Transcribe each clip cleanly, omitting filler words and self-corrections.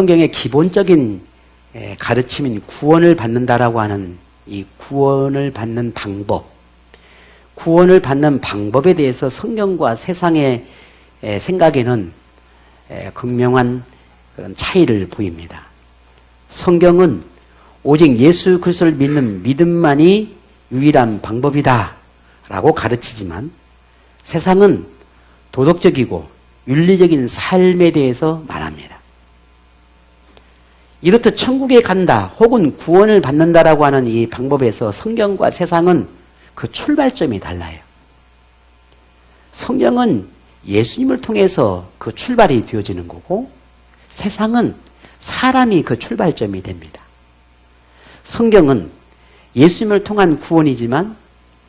성경의 기본적인 가르침인 구원을 받는다라고 하는 이 구원을 받는 방법, 구원을 받는 방법에 대해서 성경과 세상의 생각에는 극명한 그런 차이를 보입니다. 성경은 오직 예수 그리스도를 믿는 믿음만이 유일한 방법이다 라고 가르치지만 세상은 도덕적이고 윤리적인 삶에 대해서 말합니다. 이렇듯 천국에 간다 혹은 구원을 받는다라고 하는 이 방법에서 성경과 세상은 그 출발점이 달라요. 성경은 예수님을 통해서 그 출발이 되어지는 거고 세상은 사람이 그 출발점이 됩니다. 성경은 예수님을 통한 구원이지만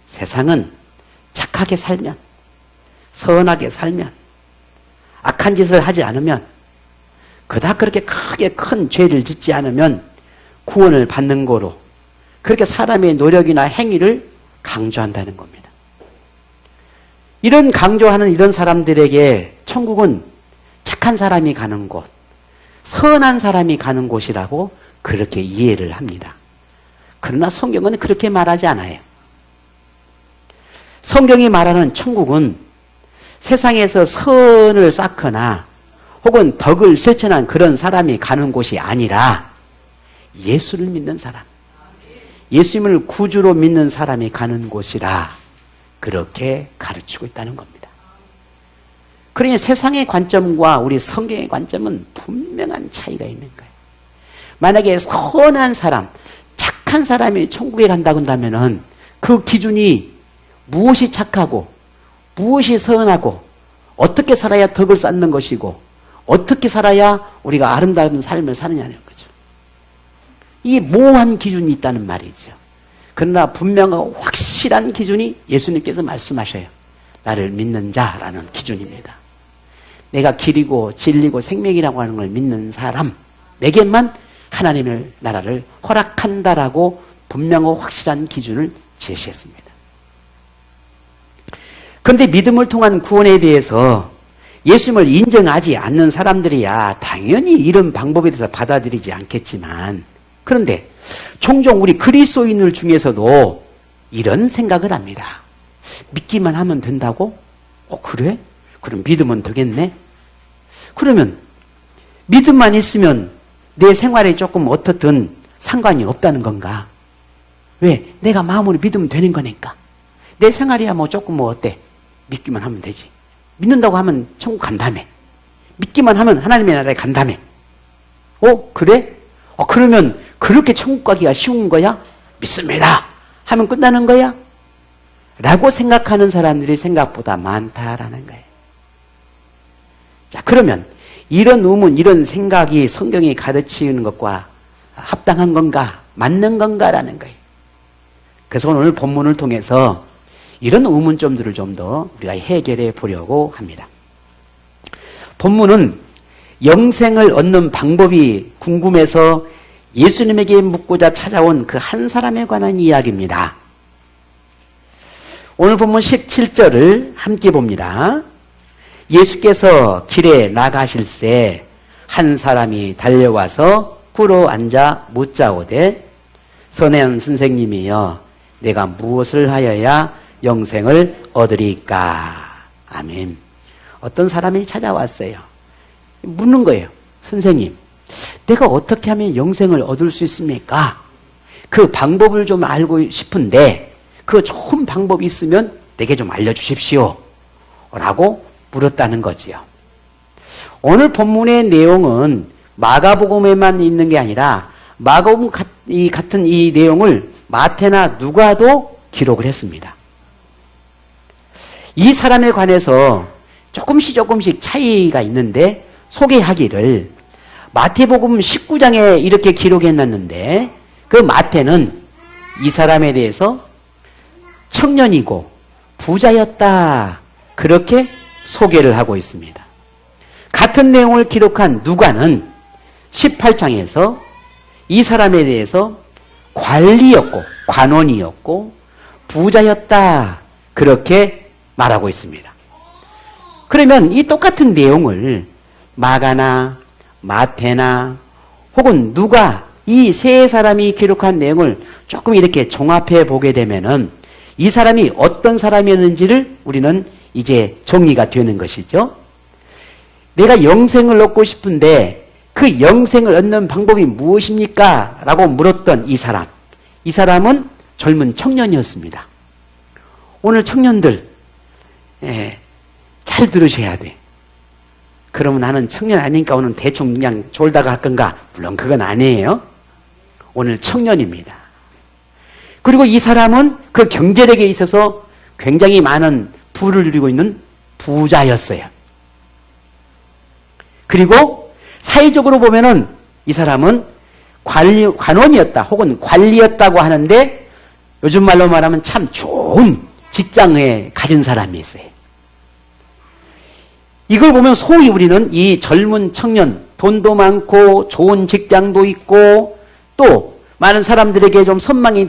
세상은 착하게 살면, 선하게 살면, 악한 짓을 하지 않으면, 그닥 그렇게 크게 큰 죄를 짓지 않으면 구원을 받는 거로 그렇게 사람의 노력이나 행위를 강조한다는 겁니다. 이런 강조하는 이런 사람들에게 천국은 착한 사람이 가는 곳, 선한 사람이 가는 곳이라고 그렇게 이해를 합니다. 그러나 성경은 그렇게 말하지 않아요. 성경이 말하는 천국은 세상에서 선을 쌓거나 혹은 덕을 실천한 그런 사람이 가는 곳이 아니라 예수를 믿는 사람, 예수님을 구주로 믿는 사람이 가는 곳이라 그렇게 가르치고 있다는 겁니다. 그러니 세상의 관점과 우리 성경의 관점은 분명한 차이가 있는 거예요. 만약에 선한 사람, 착한 사람이 천국에 간다고 한다면 그 기준이 무엇이 착하고 무엇이 선하고 어떻게 살아야 덕을 쌓는 것이고 어떻게 살아야 우리가 아름다운 삶을 사느냐는 거죠. 이게 모호한 기준이 있다는 말이죠. 그러나 분명하고 확실한 기준이 예수님께서 말씀하셔요. 나를 믿는 자라는 기준입니다. 내가 길이고 진리고 생명이라고 하는 걸 믿는 사람에게만 하나님의 나라를 허락한다라고 분명하고 확실한 기준을 제시했습니다. 그런데 믿음을 통한 구원에 대해서 예수님을 인정하지 않는 사람들이야 당연히 이런 방법에 대해서 받아들이지 않겠지만 그런데 종종 우리 그리스도인들 중에서도 이런 생각을 합니다. 믿기만 하면 된다고? 그래? 그럼 믿으면 되겠네? 그러면 믿음만 있으면 내 생활에 조금 어떻든 상관이 없다는 건가? 왜? 내가 마음으로 믿으면 되는 거니까. 내 생활이야 뭐 조금 뭐 어때? 믿기만 하면 되지. 믿는다고 하면 천국 간다며. 믿기만 하면 하나님의 나라에 간다며. 그래? 그러면 그렇게 천국 가기가 쉬운 거야? 믿습니다. 하면 끝나는 거야? 라고 생각하는 사람들이 생각보다 많다라는 거예요. 자, 그러면 이런 의문, 이런 생각이 성경이 가르치는 것과 합당한 건가? 맞는 건가라는 거예요. 그래서 오늘 본문을 통해서 이런 의문점들을 좀 더 우리가 해결해 보려고 합니다. 본문은 영생을 얻는 방법이 궁금해서 예수님에게 묻고자 찾아온 그 한 사람에 관한 이야기입니다. 오늘 본문 17절을 함께 봅니다. 예수께서 길에 나가실새 한 사람이 달려와서 꿇어 앉아 묻자오되 선한 선생님이여 내가 무엇을 하여야 영생을 얻으리까? 아멘. 어떤 사람이 찾아왔어요. 묻는 거예요. 선생님, 내가 어떻게 하면 영생을 얻을 수 있습니까? 그 방법을 좀 알고 싶은데 그 좋은 방법이 있으면 내게 좀 알려주십시오. 라고 물었다는 거지요. 오늘 본문의 내용은 마가복음에만 있는 게 아니라 마가복음 같은 이 내용을 마태나 누가도 기록을 했습니다. 이 사람에 관해서 조금씩 차이가 있는데 소개하기를 마태복음 19장에 이렇게 기록해놨는데 그 마태는 이 사람에 대해서 청년이고 부자였다 그렇게 소개를 하고 있습니다. 같은 내용을 기록한 누가는 18장에서 이 사람에 대해서 관리였고 관원이었고 부자였다 그렇게 말하고 있습니다. 그러면 이 똑같은 내용을 마가나 마태나 혹은 누가 이 세 사람이 기록한 내용을 조금 이렇게 종합해 보게 되면은 이 사람이 어떤 사람이었는지를 우리는 이제 정리가 되는 것이죠. 내가 영생을 얻고 싶은데 그 영생을 얻는 방법이 무엇입니까? 라고 물었던 이 사람. 이 사람은 젊은 청년이었습니다. 오늘 청년들, 잘 들으셔야 돼. 그러면 나는 청년 아니니까 오늘 대충 그냥 졸다가 할 건가? 물론 그건 아니에요. 오늘 청년입니다. 그리고 이 사람은 그 경제력에 있어서 굉장히 많은 부를 누리고 있는 부자였어요. 그리고 사회적으로 보면은 이 사람은 관원이었다 혹은 관리였다고 하는데 요즘 말로 말하면 참 좋은 직장에 가진 사람이었어요. 이걸 보면 소위 우리는 이 젊은 청년, 돈도 많고 좋은 직장도 있고 또 많은 사람들에게 좀 선망의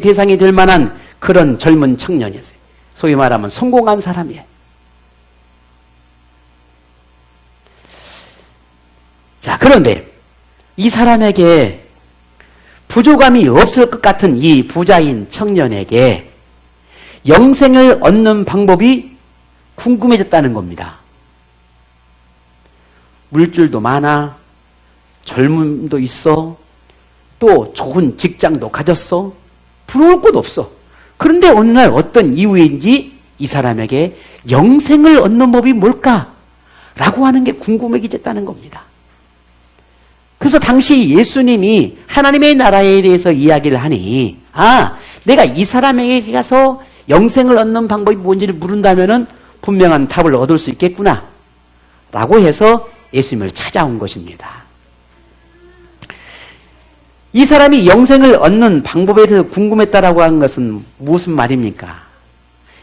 대상이 될 만한 그런 젊은 청년이었어요. 소위 말하면 성공한 사람이에요. 자, 그런데 이 사람에게 부족함이 없을 것 같은 이 부자인 청년에게 영생을 얻는 방법이 궁금해졌다는 겁니다. 물질도 많아, 젊음도 있어, 또 좋은 직장도 가졌어, 부러울 것 없어. 그런데 어느 날 어떤 이유인지 이 사람에게 영생을 얻는 법이 뭘까? 라고 하는 게 궁금해졌다는 겁니다. 그래서 당시 예수님이 하나님의 나라에 대해서 이야기를 하니, 내가 이 사람에게 가서 영생을 얻는 방법이 뭔지를 물은다면은 분명한 답을 얻을 수 있겠구나. 라고 해서 예수님을 찾아온 것입니다. 이 사람이 영생을 얻는 방법에 대해서 궁금했다라고 하는 것은 무슨 말입니까?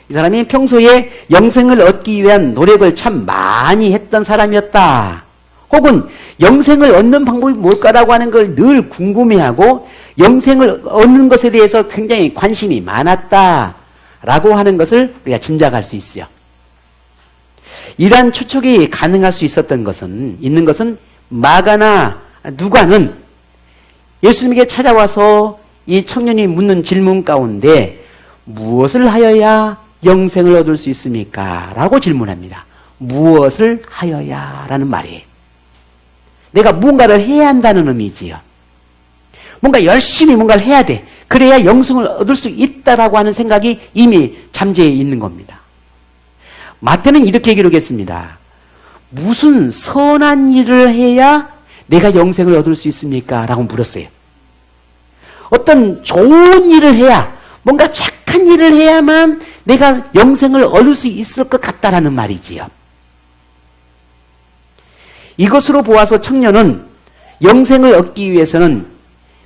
이 사람이 평소에 영생을 얻기 위한 노력을 참 많이 했던 사람이었다. 혹은 영생을 얻는 방법이 뭘까라고 하는 걸 늘 궁금해하고 영생을 얻는 것에 대해서 굉장히 관심이 많았다라고 하는 것을 우리가 짐작할 수 있어요. 이러한 추측이 가능할 수 있는 것은 마가나 누가는 예수님에게 찾아와서 이 청년이 묻는 질문 가운데 무엇을 하여야 영생을 얻을 수 있습니까? 라고 질문합니다. 무엇을 하여야 라는 말이에요. 내가 무언가를 해야 한다는 의미지요. 뭔가 열심히 뭔가를 해야 돼. 그래야 영생을 얻을 수 있다라고 하는 생각이 이미 잠재해 있는 겁니다. 마태는 이렇게 기록했습니다. 무슨 선한 일을 해야 내가 영생을 얻을 수 있습니까? 라고 물었어요. 어떤 좋은 일을 해야, 뭔가 착한 일을 해야만 내가 영생을 얻을 수 있을 것 같다라는 말이지요. 이것으로 보아서 청년은 영생을 얻기 위해서는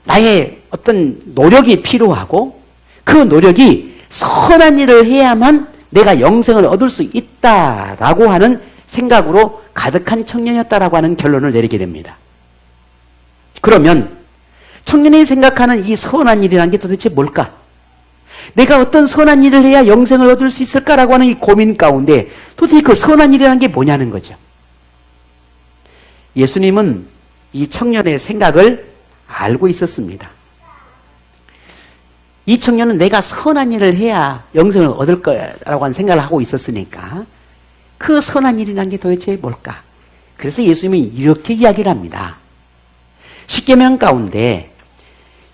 나의 어떤 노력이 필요하고 그 노력이 선한 일을 해야만 내가 영생을 얻을 수 있다라고 하는 생각으로 가득한 청년이었다라고 하는 결론을 내리게 됩니다. 그러면 청년이 생각하는 이 선한 일이라는 게 도대체 뭘까? 내가 어떤 선한 일을 해야 영생을 얻을 수 있을까라고 하는 이 고민 가운데 도대체 그 선한 일이라는 게 뭐냐는 거죠. 예수님은 이 청년의 생각을 알고 있었습니다. 이 청년은 내가 선한 일을 해야 영생을 얻을 거라고 하는 생각을 하고 있었으니까 그 선한 일이라는 게 도대체 뭘까? 그래서 예수님이 이렇게 이야기를 합니다. 10계명 가운데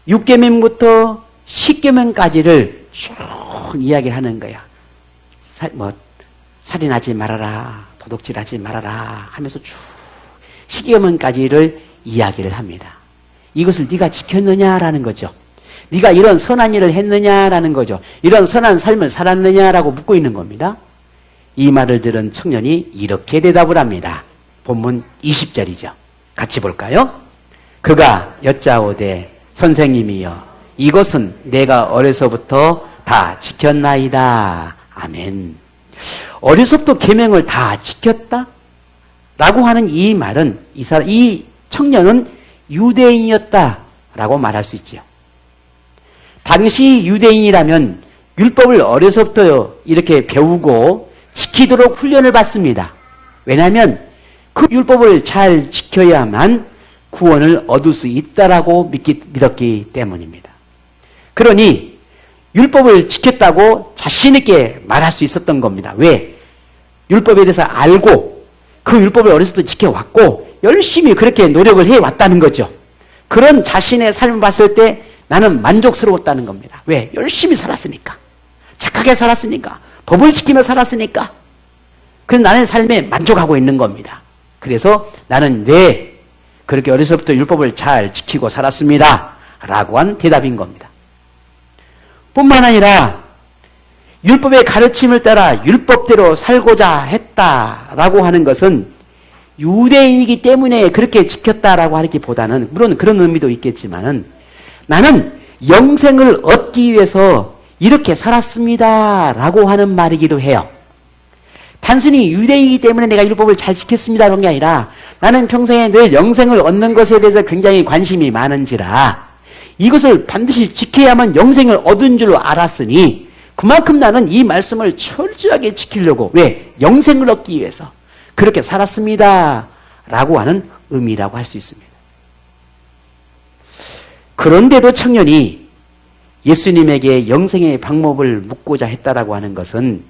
6계명부터 10계명까지를 쭉 이야기를 하는 거야. 살인하지 말아라, 도둑질하지 말아라 하면서 쭉 10계명까지를 이야기를 합니다. 이것을 네가 지켰느냐라는 거죠. 네가 이런 선한 일을 했느냐라는 거죠. 이런 선한 삶을 살았느냐라고 묻고 있는 겁니다. 이 말을 들은 청년이 이렇게 대답을 합니다. 본문 20절이죠. 같이 볼까요? 그가 여짜오되 선생님이여 이것은 내가 어려서부터 다 지켰나이다. 아멘. 어려서부터 계명을 다 지켰다? 라고 하는 이 말은 이 청년은 유대인이었다라고 말할 수 있죠. 당시 유대인이라면 율법을 어려서부터 이렇게 배우고 지키도록 훈련을 받습니다. 왜냐하면 그 율법을 잘 지켜야만 구원을 얻을 수 있다라고 믿었기 때문입니다. 그러니 율법을 지켰다고 자신 있게 말할 수 있었던 겁니다. 왜? 율법에 대해서 알고 그 율법을 어렸을 때 지켜왔고 열심히 그렇게 노력을 해왔다는 거죠. 그런 자신의 삶을 봤을 때 나는 만족스러웠다는 겁니다. 왜? 열심히 살았으니까. 착하게 살았으니까. 법을 지키며 살았으니까. 그래서 나는 삶에 만족하고 있는 겁니다. 그래서 나는 네, 그렇게 어려서부터 율법을 잘 지키고 살았습니다. 라고 한 대답인 겁니다. 뿐만 아니라 율법의 가르침을 따라 율법대로 살고자 했다라고 하는 것은 유대인이기 때문에 그렇게 지켰다라고 하기보다는 물론 그런 의미도 있겠지만은 나는 영생을 얻기 위해서 이렇게 살았습니다라고 하는 말이기도 해요. 단순히 유대인이기 때문에 내가 율법을 잘 지켰습니다 그런 게 아니라 나는 평생에 늘 영생을 얻는 것에 대해서 굉장히 관심이 많은지라 이것을 반드시 지켜야만 영생을 얻은 줄로 알았으니 그만큼 나는 이 말씀을 철저하게 지키려고 왜? 영생을 얻기 위해서 그렇게 살았습니다 라고 하는 의미라고 할 수 있습니다. 그런데도 청년이 예수님에게 영생의 방법을 묻고자 했다라고 하는 것은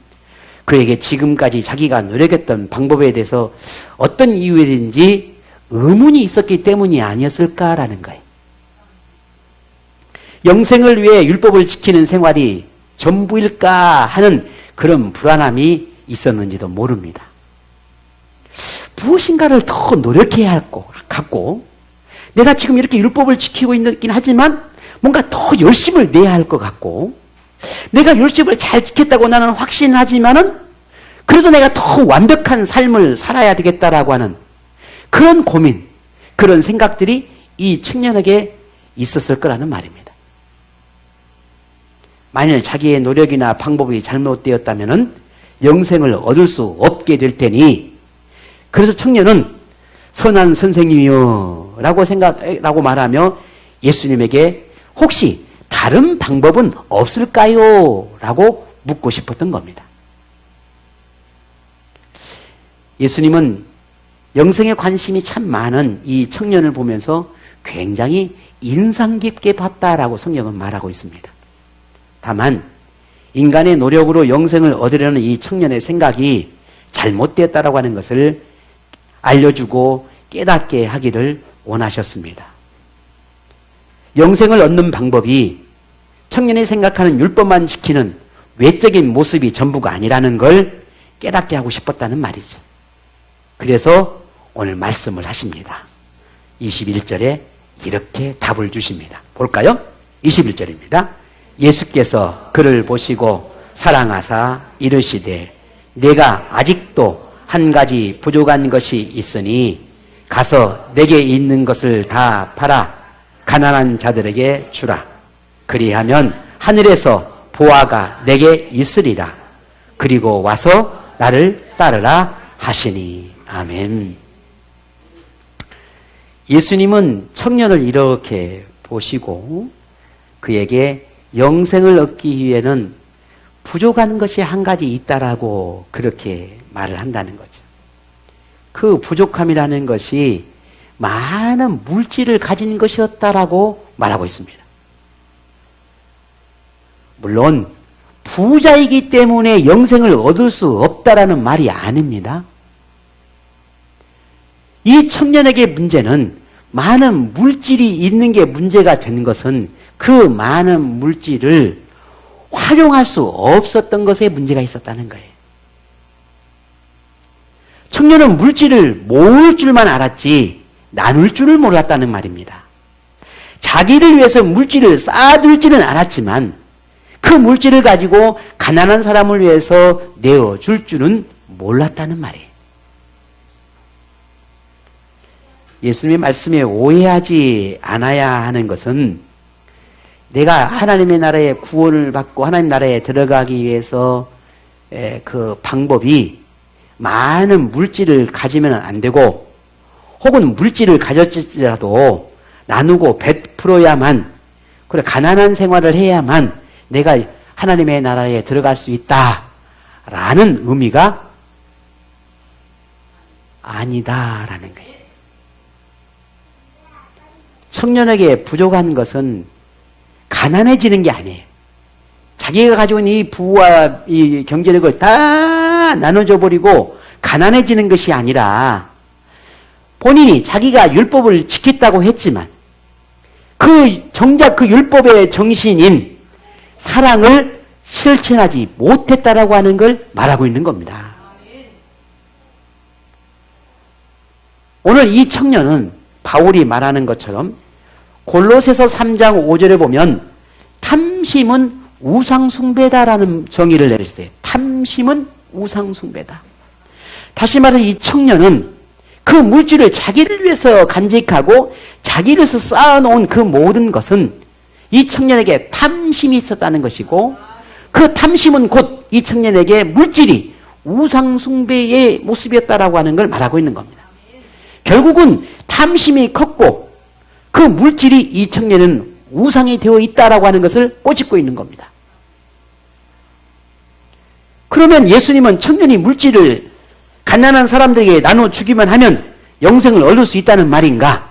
그에게 지금까지 자기가 노력했던 방법에 대해서 어떤 이유든지 의문이 있었기 때문이 아니었을까라는 거예요. 영생을 위해 율법을 지키는 생활이 전부일까 하는 그런 불안함이 있었는지도 모릅니다. 무엇인가를 더 노력해야 할 것 같고 내가 지금 이렇게 율법을 지키고 있긴 하지만 뭔가 더 열심을 내야 할 것 같고 내가 율법을 잘 지켰다고 나는 확신하지만은 그래도 내가 더 완벽한 삶을 살아야 되겠다라고 하는 그런 고민, 그런 생각들이 이 청년에게 있었을 거라는 말입니다. 만일 자기의 노력이나 방법이 잘못되었다면은 영생을 얻을 수 없게 될 테니 그래서 청년은 선한 선생님이요 라고 말하며 예수님에게 혹시 다른 방법은 없을까요? 라고 묻고 싶었던 겁니다. 예수님은 영생에 관심이 참 많은 이 청년을 보면서 굉장히 인상 깊게 봤다라고 성경은 말하고 있습니다. 다만 인간의 노력으로 영생을 얻으려는 이 청년의 생각이 잘못되었다라고 하는 것을 알려주고 깨닫게 하기를 원하셨습니다. 영생을 얻는 방법이 청년이 생각하는 율법만 지키는 외적인 모습이 전부가 아니라는 걸 깨닫게 하고 싶었다는 말이죠. 그래서 오늘 말씀을 하십니다. 21절에 이렇게 답을 주십니다. 볼까요? 21절입니다. 예수께서 그를 보시고 사랑하사 이르시되 내가 아직도 한 가지 부족한 것이 있으니 가서 내게 있는 것을 다 팔아 가난한 자들에게 주라. 그리하면 하늘에서 보화가 내게 있으리라. 그리고 와서 나를 따르라 하시니. 아멘. 예수님은 청년을 이렇게 보시고 그에게 영생을 얻기 위해는 부족한 것이 한 가지 있다라고 그렇게 말을 한다는 거죠. 그 부족함이라는 것이 많은 물질을 가진 것이었다라고 말하고 있습니다. 물론 부자이기 때문에 영생을 얻을 수 없다라는 말이 아닙니다. 이 청년에게 문제는 많은 물질이 있는 게 문제가 되는 것은 그 많은 물질을 활용할 수 없었던 것에 문제가 있었다는 거예요. 청년은 물질을 모을 줄만 알았지 나눌 줄을 몰랐다는 말입니다. 자기를 위해서 물질을 쌓아둘지는 않았지만 그 물질을 가지고 가난한 사람을 위해서 내어줄 줄은 몰랐다는 말이에요. 예수님의 말씀에 오해하지 않아야 하는 것은 내가 하나님의 나라에 구원을 받고 하나님 나라에 들어가기 위해서 그 방법이 많은 물질을 가지면 안 되고 혹은 물질을 가졌지라도 나누고 베풀어야만 그래 가난한 생활을 해야만 내가 하나님의 나라에 들어갈 수 있다라는 의미가 아니다라는 거예요. 청년에게 부족한 것은 가난해지는 게 아니에요. 자기가 가지고 있는 이 부와 이 경제력을 다 나눠줘 버리고 가난해지는 것이 아니라 본인이 자기가 율법을 지켰다고 했지만 정작 그 율법의 정신인 사랑을 실천하지 못했다라고 하는 걸 말하고 있는 겁니다. 오늘 이 청년은 바울이 말하는 것처럼 골로새서 3장 5절에 보면 탐심은 우상숭배다라는 정의를 내렸어요. 탐심은 우상숭배다. 다시 말해 이 청년은 그 물질을 자기를 위해서 간직하고 자기를 위해서 쌓아놓은 그 모든 것은 이 청년에게 탐심이 있었다는 것이고 그 탐심은 곧 이 청년에게 물질이 우상숭배의 모습이었다라고 하는 걸 말하고 있는 겁니다. 결국은 탐심이 컸고 그 물질이 이 청년은 우상이 되어 있다라고 하는 것을 꼬집고 있는 겁니다. 그러면 예수님은 청년이 물질을 가난한 사람들에게 나눠주기만 하면 영생을 얻을 수 있다는 말인가?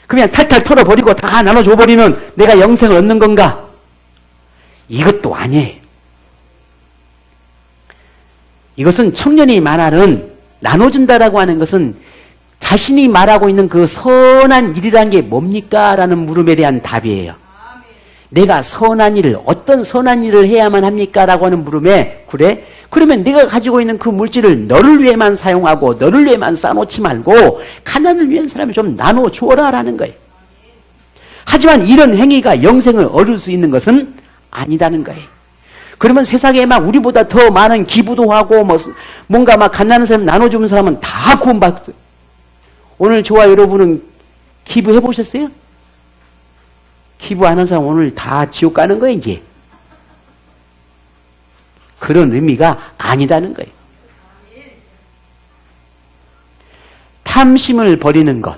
그냥 탈탈 털어버리고 다 나눠줘버리면 내가 영생을 얻는 건가? 이것도 아니에요. 이것은 청년이 말하는 나눠준다라고 하는 것은 자신이 말하고 있는 그 선한 일이라는 게 뭡니까? 라는 물음에 대한 답이에요. 내가 선한 일을 어떤 선한 일을 해야만 합니까? 라고 하는 물음에 그래? 그러면 내가 가지고 있는 그 물질을 너를 위해만 사용하고 너를 위해만 쌓아놓지 말고 가난을 위한 사람을 좀 나눠주어라 라는 거예요. 하지만 이런 행위가 영생을 얻을 수 있는 것은 아니다는 거예요. 그러면 세상에 막 우리보다 더 많은 기부도 하고 뭔가 막 가난한 사람 나눠주는 사람은 다 구원받았어요. 오늘 저와 여러분은 기부해 보셨어요? 기부 안 한 사람 오늘 다 지옥 가는 거예요, 이제. 그런 의미가 아니다는 거예요. 탐심을 버리는 것,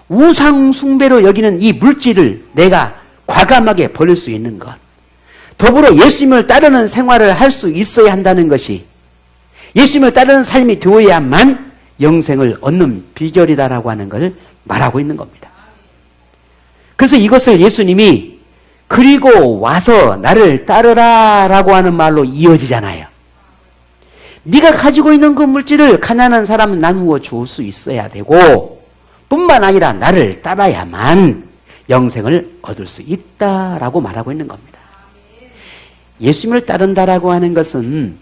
우상숭배로 여기는 이 물질을 내가 과감하게 버릴 수 있는 것, 더불어 예수님을 따르는 생활을 할 수 있어야 한다는 것이 예수님을 따르는 삶이 되어야만 영생을 얻는 비결이다라고 하는 것을 말하고 있는 겁니다. 그래서 이것을 예수님이 그리고 와서 나를 따르라 라고 하는 말로 이어지잖아요. 네가 가지고 있는 그 물질을 가난한 사람 나누어 줄 수 있어야 되고 뿐만 아니라 나를 따라야만 영생을 얻을 수 있다라고 말하고 있는 겁니다. 예수님을 따른다라고 하는 것은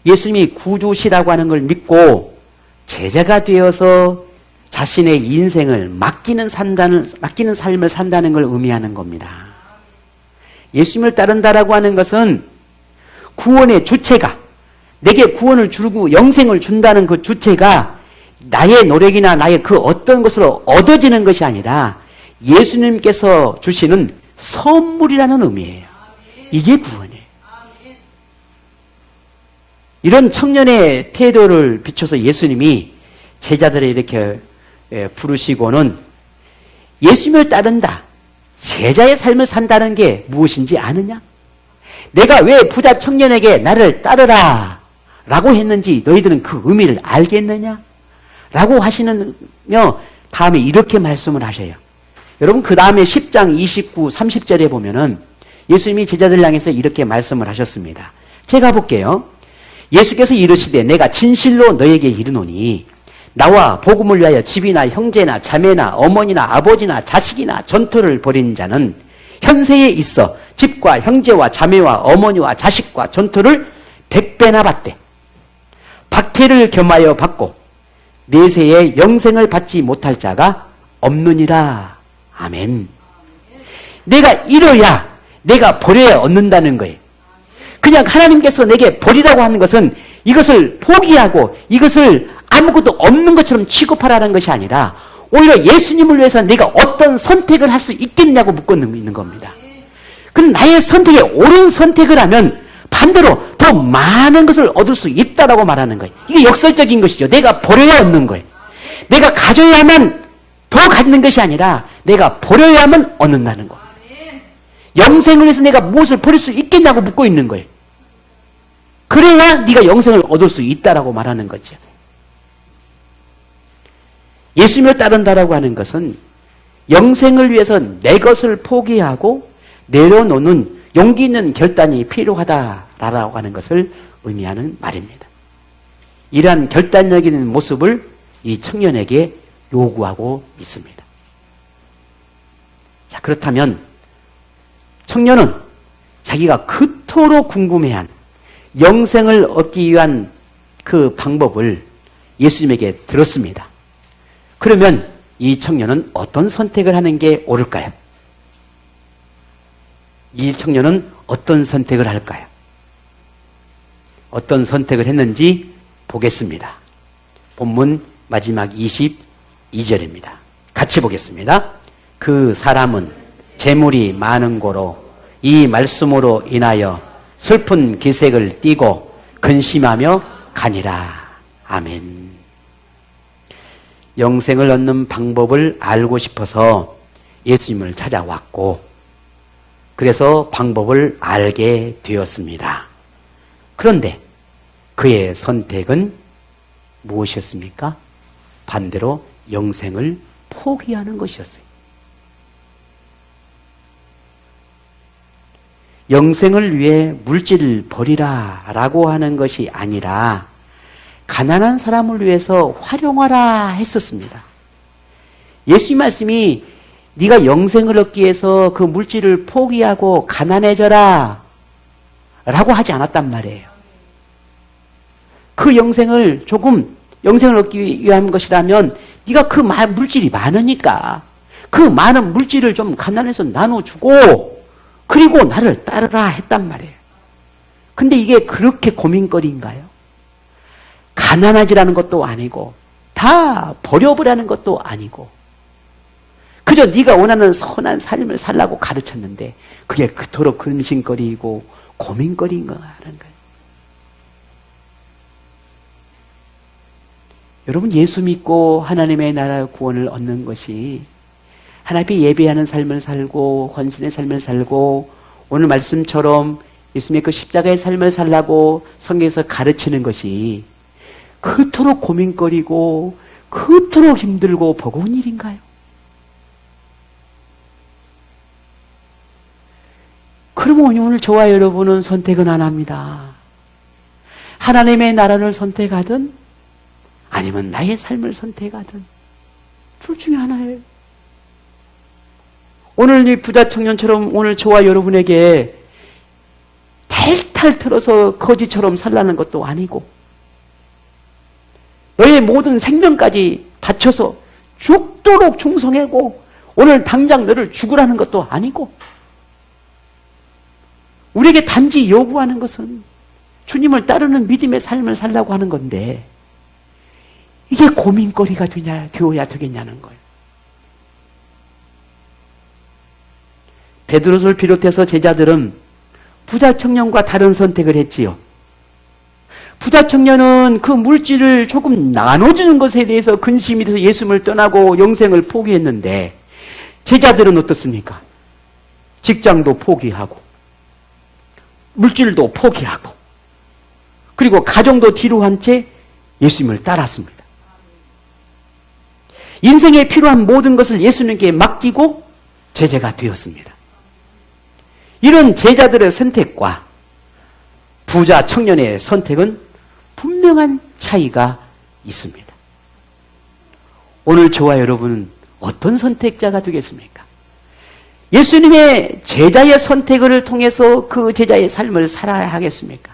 예수님이 구주시라고 하는 걸 믿고 제자가 되어서 자신의 인생을 맡기는 삶을 산다는 걸 의미하는 겁니다. 예수님을 따른다라고 하는 것은 구원의 주체가 내게 구원을 주고 영생을 준다는 그 주체가 나의 노력이나 나의 그 어떤 것으로 얻어지는 것이 아니라 예수님께서 주시는 선물이라는 의미예요. 이게 구원이에요. 이런 청년의 태도를 비춰서 예수님이 제자들을 이렇게 부르시고는 예수님을 따른다, 제자의 삶을 산다는 게 무엇인지 아느냐? 내가 왜 부자 청년에게 나를 따르라 라고 했는지 너희들은 그 의미를 알겠느냐? 라고 하시면며 다음에 이렇게 말씀을 하셔요. 여러분 그 다음에 10장 29, 30절에 보면은 예수님이 제자들 향해서 이렇게 말씀을 하셨습니다. 제가 볼게요. 예수께서 이르시되 내가 진실로 너에게 이르노니 나와 복음을 위하여 집이나 형제나 자매나 어머니나 아버지나 자식이나 전토를 벌인 자는 현세에 있어 집과 형제와 자매와 어머니와 자식과 전토를 100배나 받되 박해를 겸하여 받고 내세에 영생을 받지 못할 자가 없느니라. 아멘. 내가 잃어야 내가 버려야 얻는다는 거예요. 그냥 하나님께서 내게 버리라고 하는 것은 이것을 포기하고 이것을 아무것도 없는 것처럼 취급하라는 것이 아니라 오히려 예수님을 위해서 내가 어떤 선택을 할 수 있겠냐고 묻고 있는 겁니다. 그럼 나의 선택이 옳은 선택을 하면 반대로 더 많은 것을 얻을 수 있다라고 말하는 거예요. 이게 역설적인 것이죠. 내가 버려야 얻는 거예요. 내가 가져야만 더 갖는 것이 아니라 내가 버려야만 얻는다는 거예요. 영생을 위해서 내가 무엇을 버릴 수 있겠냐고 묻고 있는 거예요. 그래야 네가 영생을 얻을 수 있다라고 말하는 거죠. 예수님을 따른다라고 하는 것은 영생을 위해서 내 것을 포기하고 내려놓는 용기 있는 결단이 필요하다라고 하는 것을 의미하는 말입니다. 이러한 결단력 있는 모습을 이 청년에게 요구하고 있습니다. 자, 그렇다면 청년은 자기가 그토록 궁금해한 영생을 얻기 위한 그 방법을 예수님에게 들었습니다. 그러면 이 청년은 어떤 선택을 하는 게 옳을까요? 이 청년은 어떤 선택을 할까요? 어떤 선택을 했는지 보겠습니다. 본문 마지막 22절입니다. 같이 보겠습니다. 그 사람은 재물이 많은 고로 이 말씀으로 인하여 슬픈 기색을 띠고 근심하며 가니라. 아멘. 영생을 얻는 방법을 알고 싶어서 예수님을 찾아왔고, 그래서 방법을 알게 되었습니다. 그런데 그의 선택은 무엇이었습니까? 반대로 영생을 포기하는 것이었어요. 영생을 위해 물질을 버리라 라고 하는 것이 아니라 가난한 사람을 위해서 활용하라 했었습니다. 예수님 말씀이 네가 영생을 얻기 위해서 그 물질을 포기하고 가난해져라 라고 하지 않았단 말이에요. 그 영생을 얻기 위한 것이라면 네가 그 물질이 많으니까 그 많은 물질을 좀 가난해서 나눠주고 그리고 나를 따르라 했단 말이에요. 근데 이게 그렇게 고민거리인가요? 가난하지라는 것도 아니고 다 버려보라는 것도 아니고 그저 네가 원하는 선한 삶을 살라고 가르쳤는데 그게 그토록 근심거리고 고민거리인가 하는 거예요. 여러분, 예수 믿고 하나님의 나라 구원을 얻는 것이 하나님께 예배하는 삶을 살고 헌신의 삶을 살고 오늘 말씀처럼 예수님의 그 십자가의 삶을 살라고 성경에서 가르치는 것이 그토록 고민거리고 그토록 힘들고 버거운 일인가요? 그러면 오늘 저와 여러분은 선택은 안 합니다. 하나님의 나라를 선택하든 아니면 나의 삶을 선택하든 둘 중에 하나예요. 오늘 이 부자 청년처럼 오늘 저와 여러분에게 탈탈 털어서 거지처럼 살라는 것도 아니고 너의 모든 생명까지 바쳐서 죽도록 충성하고 오늘 당장 너를 죽으라는 것도 아니고 우리에게 단지 요구하는 것은 주님을 따르는 믿음의 삶을 살라고 하는 건데 이게 고민거리가 되어야 되겠냐는 거예요. 베드로를 비롯해서 제자들은 부자 청년과 다른 선택을 했지요. 부자 청년은 그 물질을 조금 나눠주는 것에 대해서 근심이 돼서 예수님을 떠나고 영생을 포기했는데 제자들은 어떻습니까? 직장도 포기하고 물질도 포기하고 그리고 가정도 뒤로 한 채 예수님을 따랐습니다. 인생에 필요한 모든 것을 예수님께 맡기고 제자가 되었습니다. 이런 제자들의 선택과 부자 청년의 선택은 분명한 차이가 있습니다. 오늘 저와 여러분은 어떤 선택자가 되겠습니까? 예수님의 제자의 선택을 통해서 그 제자의 삶을 살아야 하겠습니까?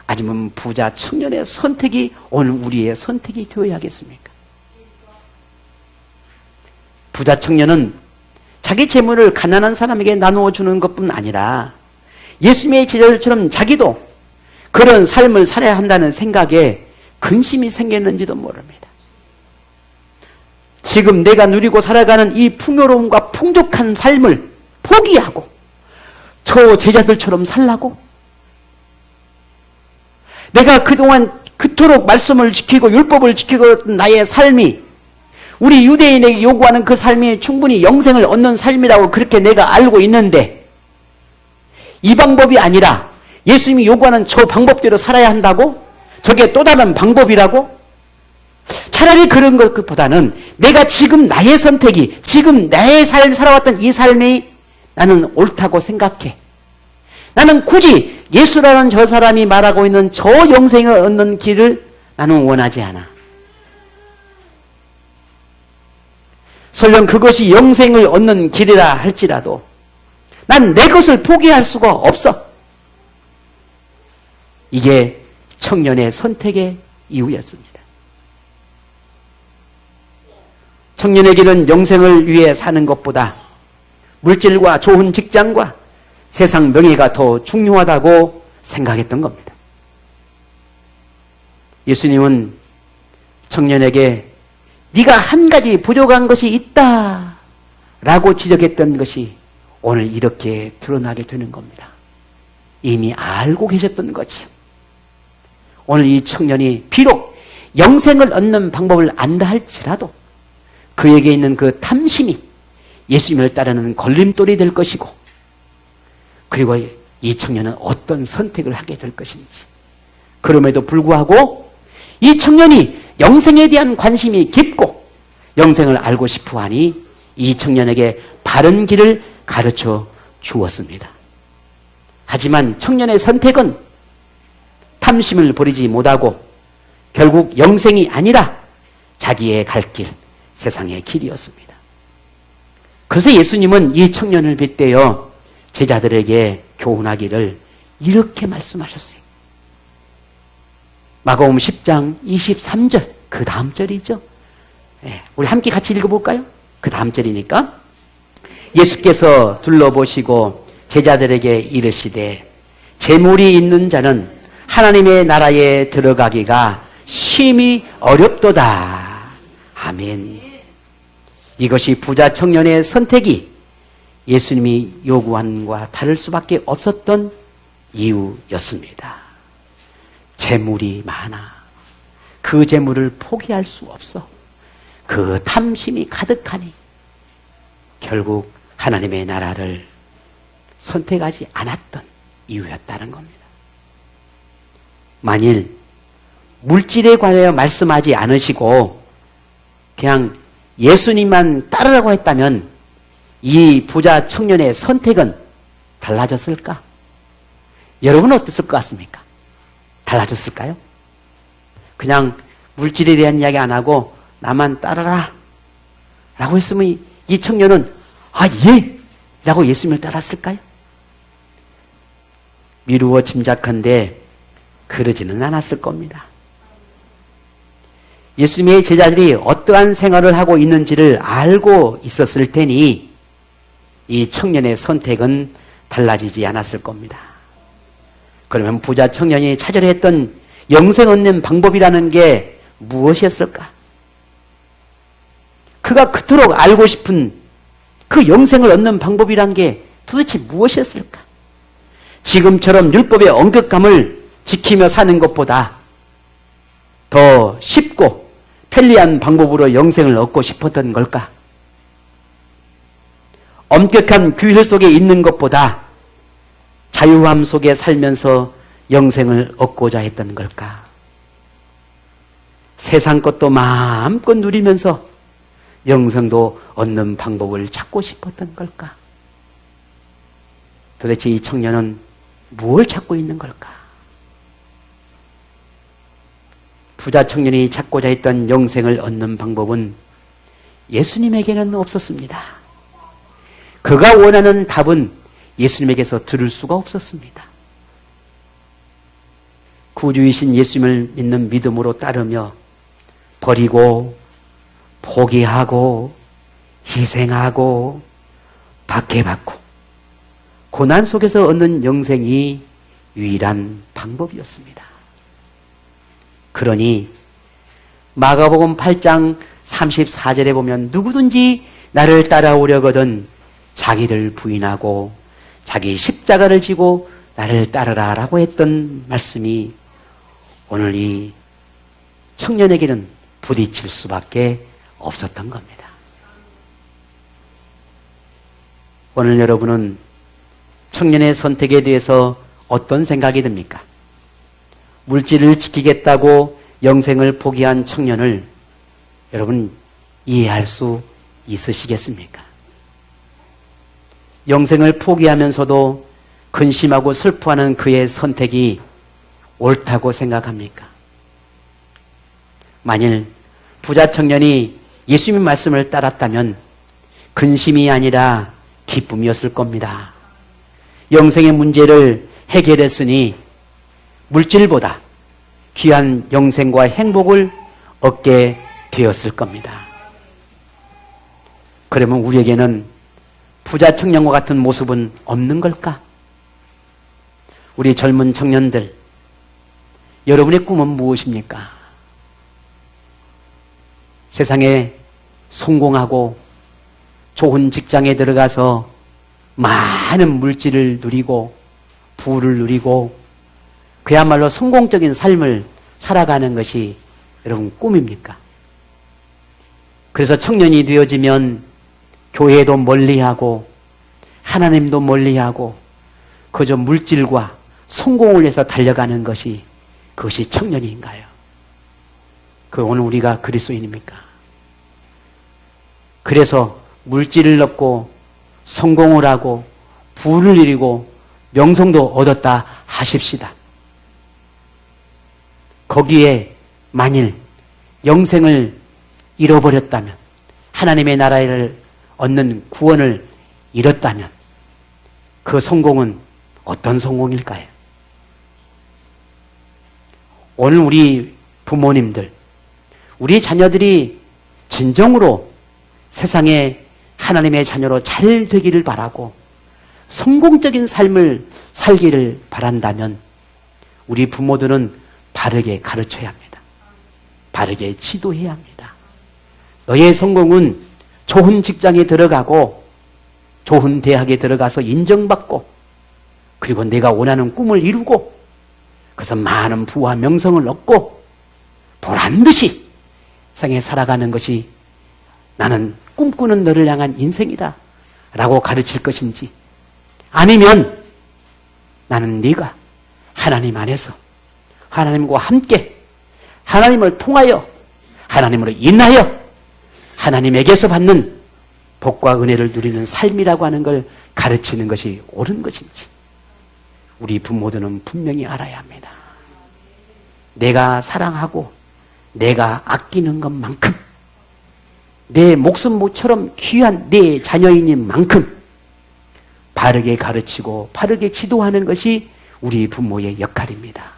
아니면 부자 청년의 선택이 오늘 우리의 선택이 되어야 하겠습니까? 부자 청년은 자기 재물을 가난한 사람에게 나누어 주는 것뿐 아니라 예수님의 제자들처럼 자기도 그런 삶을 살아야 한다는 생각에 근심이 생겼는지도 모릅니다. 지금 내가 누리고 살아가는 이 풍요로움과 풍족한 삶을 포기하고 저 제자들처럼 살라고? 내가 그동안 그토록 말씀을 지키고 율법을 지키고 나의 삶이 우리 유대인에게 요구하는 그 삶이 충분히 영생을 얻는 삶이라고 그렇게 내가 알고 있는데 이 방법이 아니라 예수님이 요구하는 저 방법대로 살아야 한다고? 저게 또 다른 방법이라고? 차라리 그런 것보다는 내가 지금 나의 선택이, 지금 나의 살아왔던 이 삶이 나는 옳다고 생각해. 나는 굳이 예수라는 저 사람이 말하고 있는 저 영생을 얻는 길을 나는 원하지 않아. 설령 그것이 영생을 얻는 길이라 할지라도 난 내 것을 포기할 수가 없어. 이게 청년의 선택의 이유였습니다. 청년에게는 영생을 위해 사는 것보다 물질과 좋은 직장과 세상 명예가 더 중요하다고 생각했던 겁니다. 예수님은 청년에게 네가 한 가지 부족한 것이 있다 라고 지적했던 것이 오늘 이렇게 드러나게 되는 겁니다. 이미 알고 계셨던 거지요. 오늘 이 청년이 비록 영생을 얻는 방법을 안다 할지라도 그에게 있는 그 탐심이 예수님을 따르는 걸림돌이 될 것이고, 그리고 이 청년은 어떤 선택을 하게 될 것인지, 그럼에도 불구하고 이 청년이 영생에 대한 관심이 깊고 영생을 알고 싶어 하니 이 청년에게 바른 길을 가르쳐 주었습니다. 하지만 청년의 선택은 탐심을 버리지 못하고 결국 영생이 아니라 자기의 갈 길, 세상의 길이었습니다. 그래서 예수님은 이 청년을 빗대어 제자들에게 교훈하기를 이렇게 말씀하셨어요. 마가복음 10장 23절, 그 다음 절이죠. 우리 함께 같이 읽어볼까요? 그 다음 절이니까. 예수께서 둘러보시고 제자들에게 이르시되 재물이 있는 자는 하나님의 나라에 들어가기가 심히 어렵도다. 아멘. 이것이 부자 청년의 선택이 예수님이 요구한 것과 다를 수밖에 없었던 이유였습니다. 재물이 많아. 그 재물을 포기할 수 없어. 그 탐심이 가득하니 결국 하나님의 나라를 선택하지 않았던 이유였다는 겁니다. 만일 물질에 관하여 말씀하지 않으시고 그냥 예수님만 따르라고 했다면 이 부자 청년의 선택은 달라졌을까? 여러분은 어땠을 것 같습니까? 달라졌을까요? 그냥 물질에 대한 이야기 안 하고 나만 따르라 라고 했으면 이 청년은 아, 예! 라고 예수님을 따랐을까요? 미루어 짐작한데 그러지는 않았을 겁니다. 예수님의 제자들이 어떠한 생활을 하고 있는지를 알고 있었을 테니 이 청년의 선택은 달라지지 않았을 겁니다. 그러면 부자 청년이 찾으려 했던 영생 얻는 방법이라는 게 무엇이었을까? 그가 그토록 알고 싶은 그 영생을 얻는 방법이란 게 도대체 무엇이었을까? 지금처럼 율법의 엄격함을 지키며 사는 것보다 더 쉽고 편리한 방법으로 영생을 얻고 싶었던 걸까? 엄격한 규율 속에 있는 것보다 자유함 속에 살면서 영생을 얻고자 했던 걸까? 세상 것도 마음껏 누리면서 영생도 얻는 방법을 찾고 싶었던 걸까? 도대체 이 청년은 무엇을 찾고 있는 걸까? 부자 청년이 찾고자 했던 영생을 얻는 방법은 예수님에게는 없었습니다. 그가 원하는 답은 예수님에게서 들을 수가 없었습니다. 구주이신 예수님을 믿는 믿음으로 따르며 버리고 포기하고 희생하고 박해받고 고난 속에서 얻는 영생이 유일한 방법이었습니다. 그러니 마가복음 8장 34절에 보면 누구든지 나를 따라오려거든 자기를 부인하고 자기 십자가를 지고 나를 따르라 라고 했던 말씀이 오늘 이 청년에게는 부딪힐 수밖에 없었던 겁니다. 오늘 여러분은 청년의 선택에 대해서 어떤 생각이 듭니까? 물질을 지키겠다고 영생을 포기한 청년을 여러분 이해할 수 있으시겠습니까? 영생을 포기하면서도 근심하고 슬퍼하는 그의 선택이 옳다고 생각합니까? 만일 부자 청년이 예수님의 말씀을 따랐다면 근심이 아니라 기쁨이었을 겁니다. 영생의 문제를 해결했으니 물질보다 귀한 영생과 행복을 얻게 되었을 겁니다. 그러면 우리에게는 부자 청년과 같은 모습은 없는 걸까? 우리 젊은 청년들, 여러분의 꿈은 무엇입니까? 세상에 성공하고 좋은 직장에 들어가서 많은 물질을 누리고 부를 누리고 그야말로 성공적인 삶을 살아가는 것이 여러분 꿈입니까? 그래서 청년이 되어지면 교회도 멀리하고 하나님도 멀리하고 그저 물질과 성공을 위해서 달려가는 것이 그것이 청년인가요? 그 오늘 우리가 그리스도인입니까? 그래서 물질을 얻고 성공을 하고 부를 이루고 명성도 얻었다 하십시다. 거기에 만일 영생을 잃어버렸다면 하나님의 나라를 얻는 구원을 잃었다면 그 성공은 어떤 성공일까요? 오늘 우리 부모님들, 우리 자녀들이 진정으로 세상에 하나님의 자녀로 잘 되기를 바라고 성공적인 삶을 살기를 바란다면 우리 부모들은 바르게 가르쳐야 합니다. 바르게 지도해야 합니다. 너의 성공은 좋은 직장에 들어가고 좋은 대학에 들어가서 인정받고 그리고 내가 원하는 꿈을 이루고 그래서 많은 부와 명성을 얻고 보란듯이 세상에 살아가는 것이 나는 꿈꾸는 너를 향한 인생이다 라고 가르칠 것인지 아니면 나는 네가 하나님 안에서 하나님과 함께 하나님을 통하여 하나님으로 인하여 하나님에게서 받는 복과 은혜를 누리는 삶이라고 하는 걸 가르치는 것이 옳은 것인지 우리 부모들은 분명히 알아야 합니다. 내가 사랑하고 내가 아끼는 것만큼 내 목숨 모처럼 귀한 내 자녀인 만큼 바르게 가르치고 바르게 지도하는 것이 우리 부모의 역할입니다.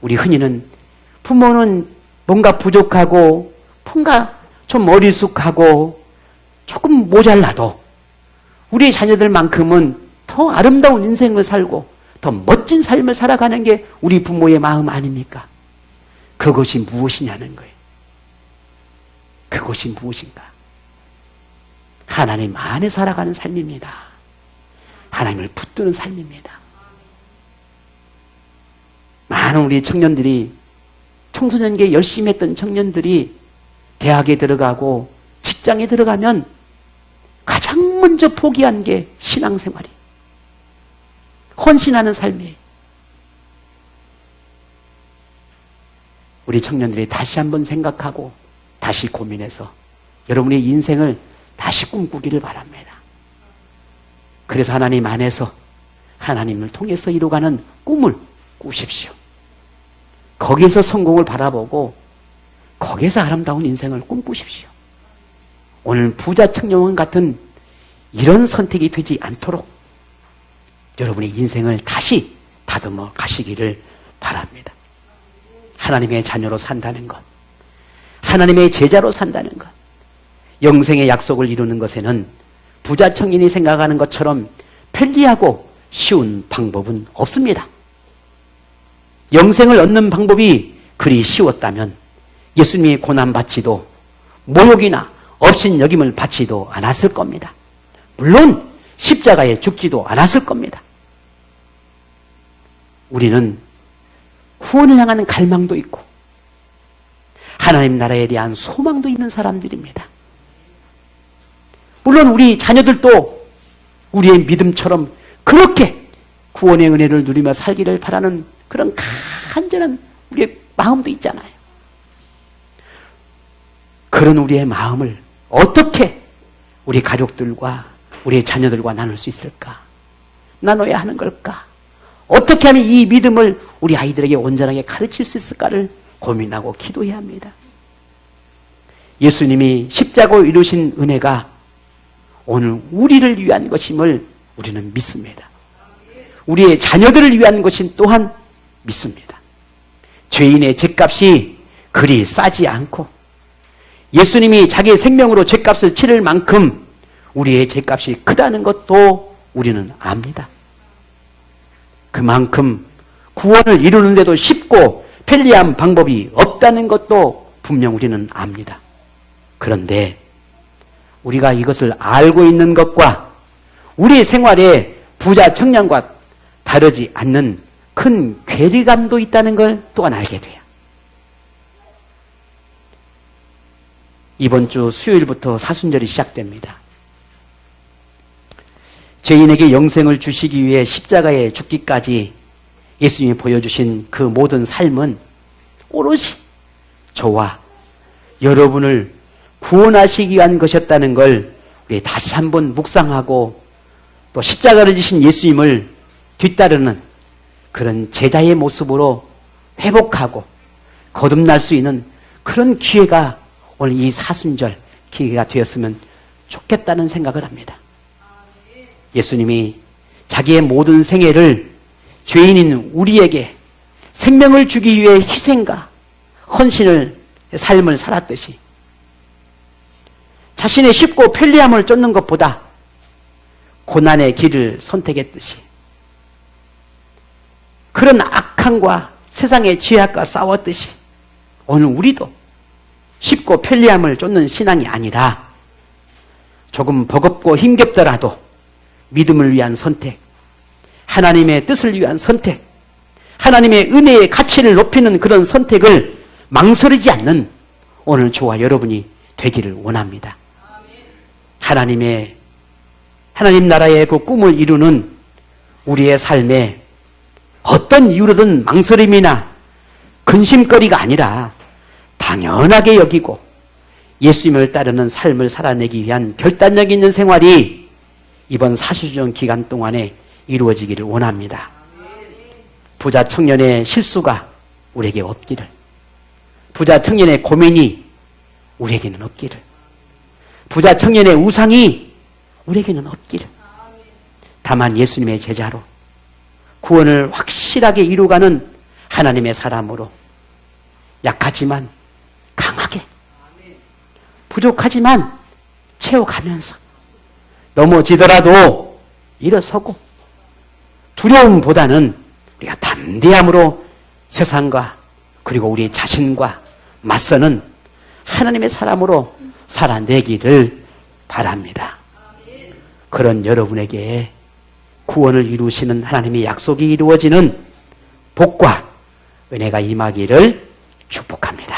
우리 흔히는 부모는 뭔가 부족하고 뭔가 좀 어리숙하고 조금 모자라도 우리 자녀들만큼은 더 아름다운 인생을 살고 더 멋진 삶을 살아가는 게 우리 부모의 마음 아닙니까? 그것이 무엇이냐는 거예요. 그것이 무엇인가? 하나님 안에 살아가는 삶입니다. 하나님을 붙드는 삶입니다. 많은 우리 청년들이 청소년기에 열심히 했던 청년들이 대학에 들어가고 직장에 들어가면 가장 먼저 포기한 게 신앙생활이 헌신하는 삶이에요. 우리 청년들이 다시 한번 생각하고 다시 고민해서 여러분의 인생을 다시 꿈꾸기를 바랍니다. 그래서 하나님 안에서 하나님을 통해서 이루어가는 꿈을 꾸십시오. 거기에서 성공을 바라보고 거기에서 아름다운 인생을 꿈꾸십시오. 오늘 부자 청년 같은 이런 선택이 되지 않도록 여러분의 인생을 다시 다듬어 가시기를 바랍니다. 하나님의 자녀로 산다는 것, 하나님의 제자로 산다는 것, 영생의 약속을 이루는 것에는 부자 청년이 생각하는 것처럼 편리하고 쉬운 방법은 없습니다. 영생을 얻는 방법이 그리 쉬웠다면 예수님이 고난받지도 모욕이나 업신여김을 받지도 않았을 겁니다. 물론 십자가에 죽지도 않았을 겁니다. 우리는 구원을 향하는 갈망도 있고 하나님 나라에 대한 소망도 있는 사람들입니다. 물론 우리 자녀들도 우리의 믿음처럼 그렇게 구원의 은혜를 누리며 살기를 바라는 그런 간절한 우리의 마음도 있잖아요. 그런 우리의 마음을 어떻게 우리 가족들과 우리의 자녀들과 나눌 수 있을까? 나눠야 하는 걸까? 어떻게 하면 이 믿음을 우리 아이들에게 온전하게 가르칠 수 있을까를 고민하고 기도해야 합니다. 예수님이 십자가로 이루신 은혜가 오늘 우리를 위한 것임을 우리는 믿습니다. 우리의 자녀들을 위한 것인 또한 믿습니다. 죄인의 죗값이 그리 싸지 않고 예수님이 자기의 생명으로 죗값을 치를 만큼 우리의 죗값이 크다는 것도 우리는 압니다. 그만큼 구원을 이루는데도 쉽고 편리한 방법이 없다는 것도 분명 우리는 압니다. 그런데 우리가 이것을 알고 있는 것과 우리 생활에 부자 청년과 다르지 않는 큰 괴리감도 있다는 걸 또한 알게 돼요. 이번 주 수요일부터 사순절이 시작됩니다. 죄인에게 영생을 주시기 위해 십자가에 죽기까지 예수님이 보여주신 그 모든 삶은 오롯이 저와 여러분을 구원하시기 위한 것이었다는 걸 우리 다시 한번 묵상하고 또 십자가를 지신 예수님을 뒤따르는 그런 제자의 모습으로 회복하고 거듭날 수 있는 그런 기회가 오늘 이 사순절 기회가 되었으면 좋겠다는 생각을 합니다. 예수님이 자기의 모든 생애를 죄인인 우리에게 생명을 주기 위해 희생과 헌신을 삶을 살았듯이 자신의 쉽고 편리함을 쫓는 것보다 고난의 길을 선택했듯이 그런 악함과 세상의 죄악과 싸웠듯이 오늘 우리도 쉽고 편리함을 쫓는 신앙이 아니라 조금 버겁고 힘겹더라도 믿음을 위한 선택, 하나님의 뜻을 위한 선택, 하나님의 은혜의 가치를 높이는 그런 선택을 망설이지 않는 오늘 저와 여러분이 되기를 원합니다. 하나님 나라의 그 꿈을 이루는 우리의 삶에 어떤 이유로든 망설임이나 근심거리가 아니라 당연하게 여기고 예수님을 따르는 삶을 살아내기 위한 결단력 있는 생활이 이번 사순절 기간 동안에 이루어지기를 원합니다. 부자 청년의 실수가 우리에게 없기를, 부자 청년의 고민이 우리에게는 없기를, 부자 청년의 우상이 우리에게는 없기를, 다만 예수님의 제자로 구원을 확실하게 이루어가는 하나님의 사람으로 약하지만 강하게, 부족하지만 채워가면서 넘어지더라도 일어서고 두려움보다는 우리가 담대함으로 세상과 그리고 우리 자신과 맞서는 하나님의 사람으로 살아내기를 바랍니다. 그런 여러분에게 구원을 이루시는 하나님의 약속이 이루어지는 복과 은혜가 임하기를 축복합니다.